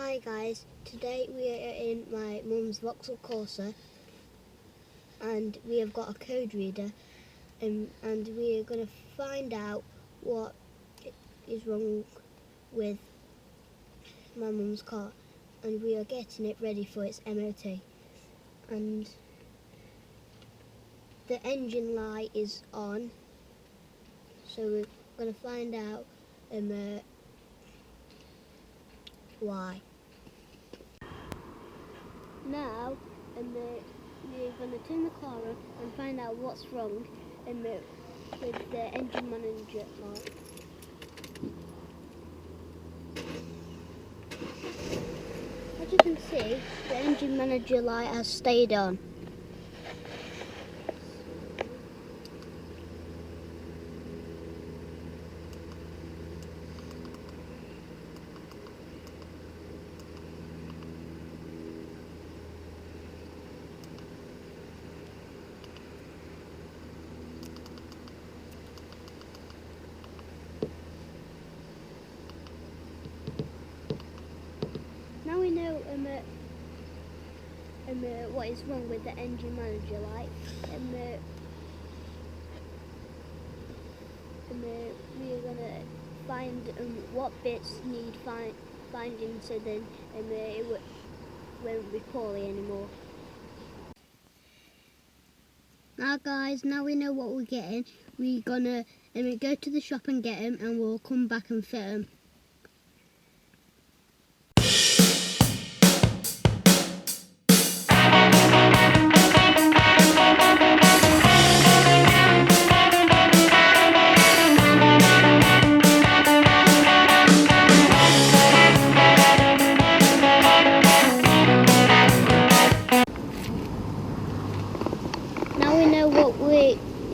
Hi guys, today we are in my mum's Vauxhall Corsa and we have got a code reader and we are going to find out what is wrong with my mum's car, and we are getting it ready for its MOT. And the engine light is on, so we're going to find out why. Now we're going to turn the car on and find out what's wrong with the engine manager light. As you can see, the engine manager light has stayed on. Now we know what is wrong with the engine manager light. We are going to find what bits need finding, so then it won't be poorly anymore. Now guys, now we know what we're getting. We're going to go to the shop and get them, and we'll come back and fit them.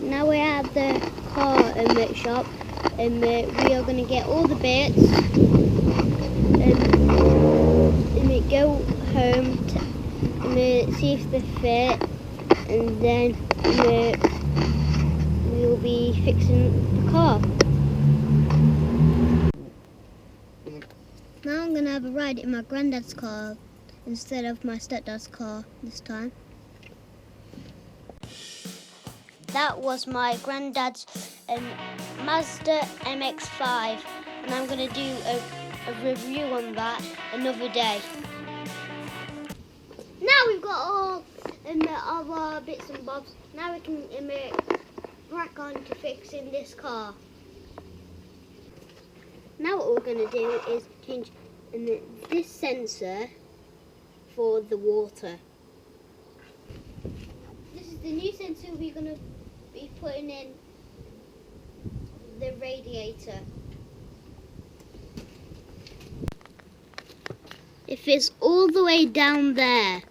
Now we're at the car shop, and we are going to get all the bits and go home and see if they fit, and then we'll be fixing the car. Now I'm going to have a ride in my granddad's car instead of my stepdad's car this time. That was my granddad's Mazda MX-5, and I'm going to do a review on that another day. Now we've got all our bits and bobs. Now we can crack on to fixing this car. Now what we're going to do is change this sensor for the water. This is the new sensor we're going to be putting in the radiator. It fits all the way down there.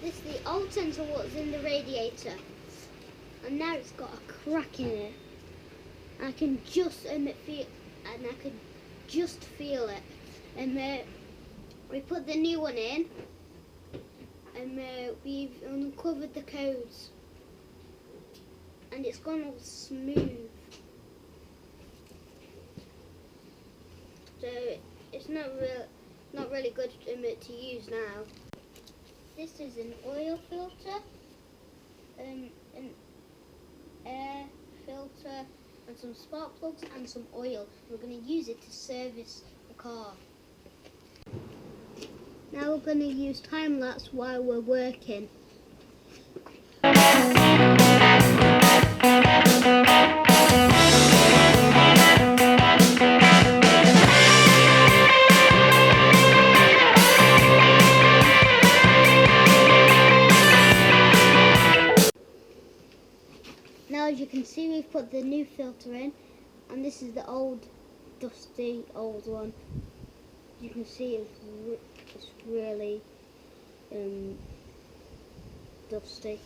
This is the old sensor what's in the radiator, and now it's got a crack in it. I can just feel it. And we put the new one in, and we've uncovered the codes, and it's gone all smooth. So it's not really good to use now. This is an oil filter, an air filter, and some spark plugs and some oil. We're going to use it to service the car. Now we're going to use time lapse while we're working. Now, as you can see, we've put the new filter in, and this is the old, dusty old one. You can see it's really dusty.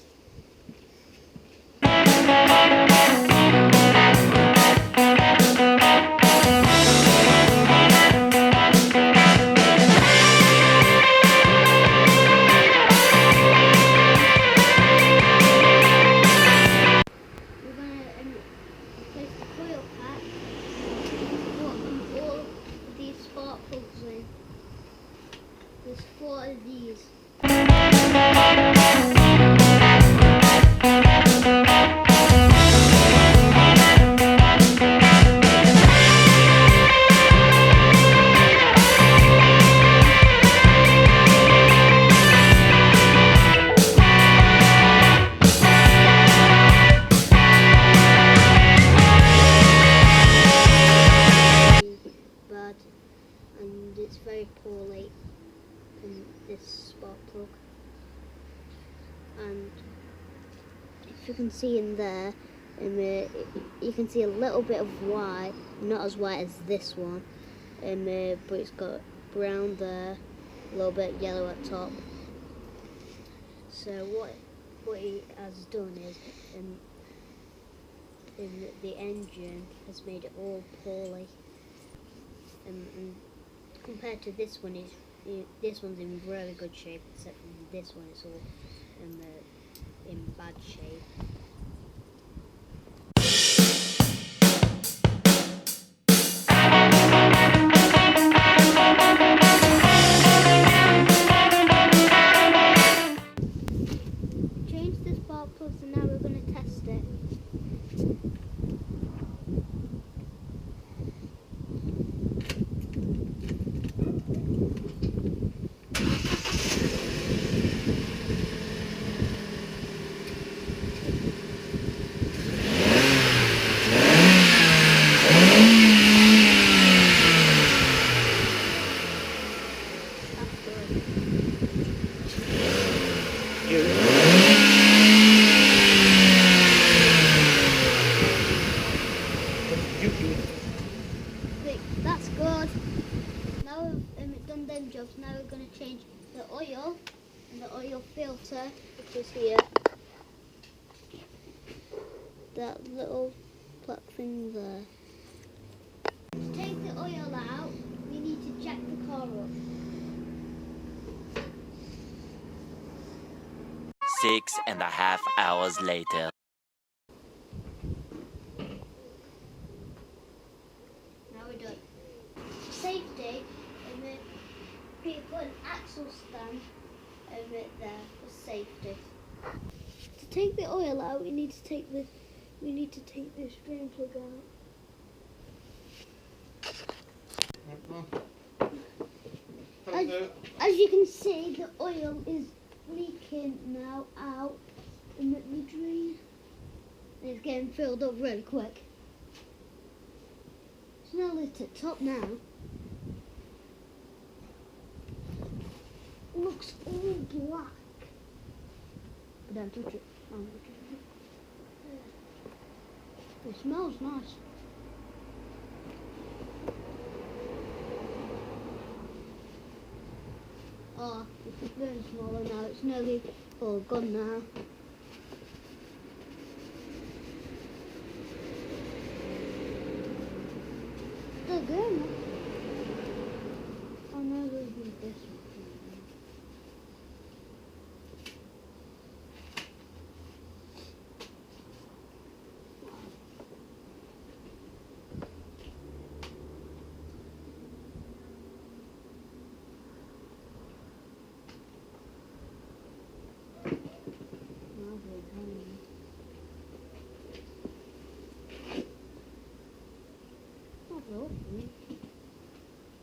Replace the coil pack, put all of these spark plugs this spark plug, and if you can see in there, you can see a little bit of white, not as white as this one, but it's got brown there, a little bit yellow at top. So what he has done is, the engine has made it all poorly, and compared to this one, this one's in really good shape, except for this one, it's all in bad shape. Change the spark plugs, and now we're going to test it. That's good. Now we've done them jobs, now we're going to change the oil and the oil filter, which is here. That little black thing there. To take the oil out, we need to jack the car up. 6.5 hours later. Now we're done. For safety, we put an axle stand there for safety. To take the oil out, we need to take this drain plug out. As you can see, the oil is leaking now out in the drain. It's getting filled up really quick. It's nearly to the top now. It looks all black. But don't touch it. It smells nice. Oh, it's very smaller now. It's nearly all gone now. Still good. Oh no, there's this one.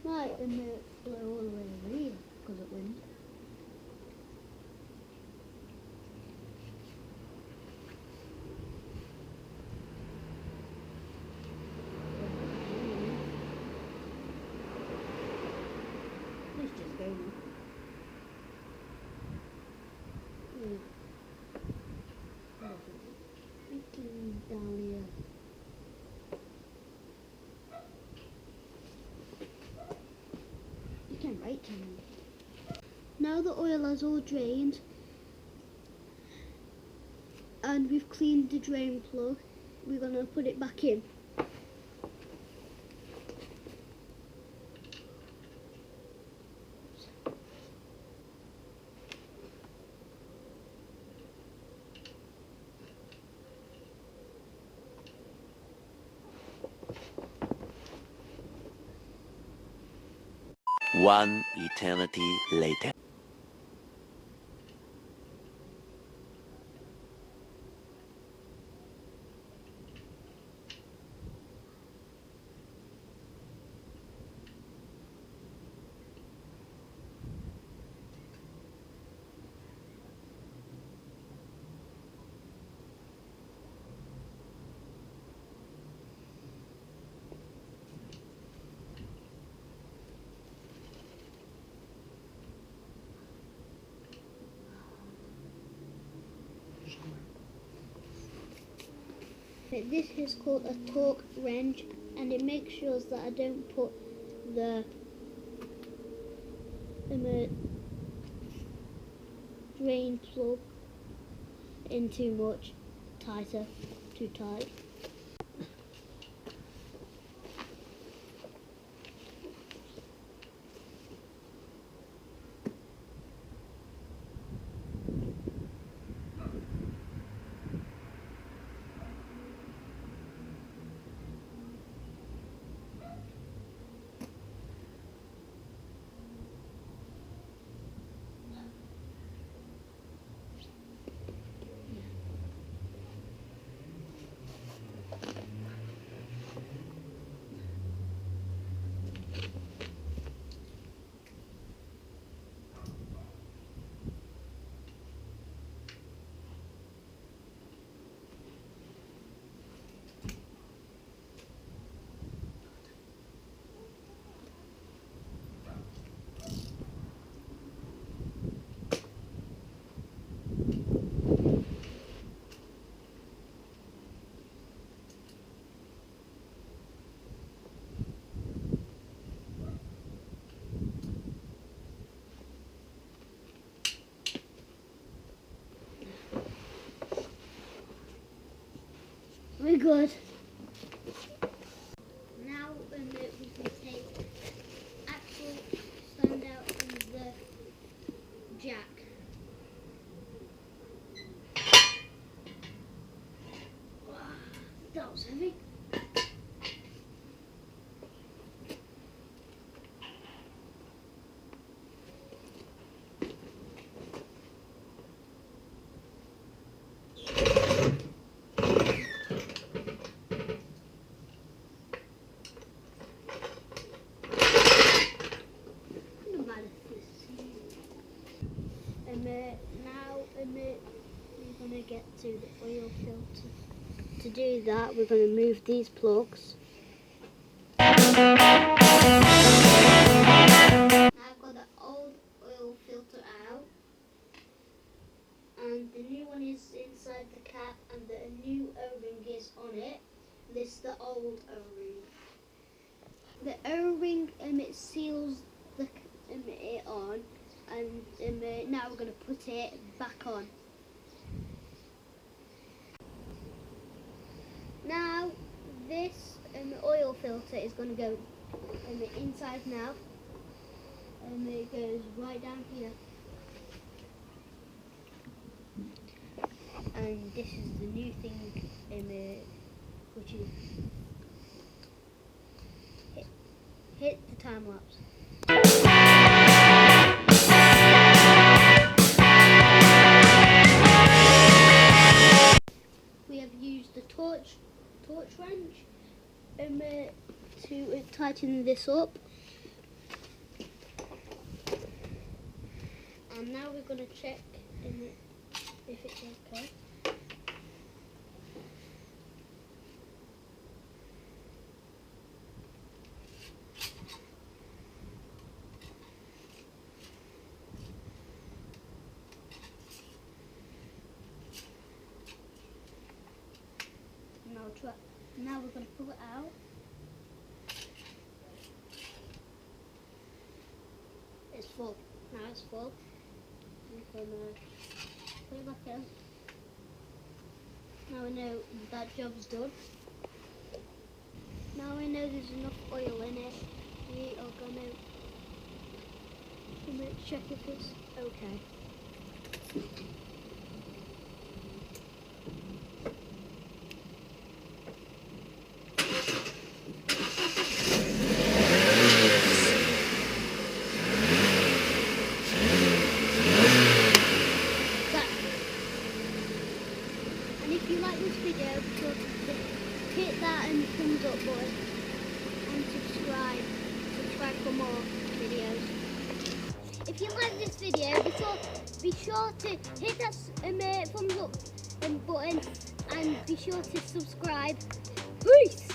Right, and it blew all the way over here because of wind. Let's just go now. Down here. You can write to me. Now the oil has all drained and we've cleaned the drain plug, we're going to put it back in. One eternity later. This is called a torque wrench, and it makes sure that I don't put the drain plug in too much, too tight. We're good. Now we can take actual stand out from the jack. Wow, that was heavy. Now we're going to get to the oil filter. To do that, we're going to move these plugs. Now I've got the old oil filter out, and the new one is inside the cap, and the new O-ring is on it. This is the old O-ring. The O-ring it seals it on. And now we're going to put it back on. Now this oil filter is going to go inside now, and it goes right down here. And this is the new thing, which is hit the time lapse. We have used the torch wrench to tighten this up, and now we're going to check if it's okay. Now we're going to pull it out. It's full. Now it's full. We're going to put it back in. Now we know that job's done. Now we know there's enough oil in it. We are going to check if it's okay. And if you like this video, be sure to hit that and thumbs up button and subscribe for more videos. If you like this video, be sure to hit that thumbs up button and be sure to subscribe. Peace!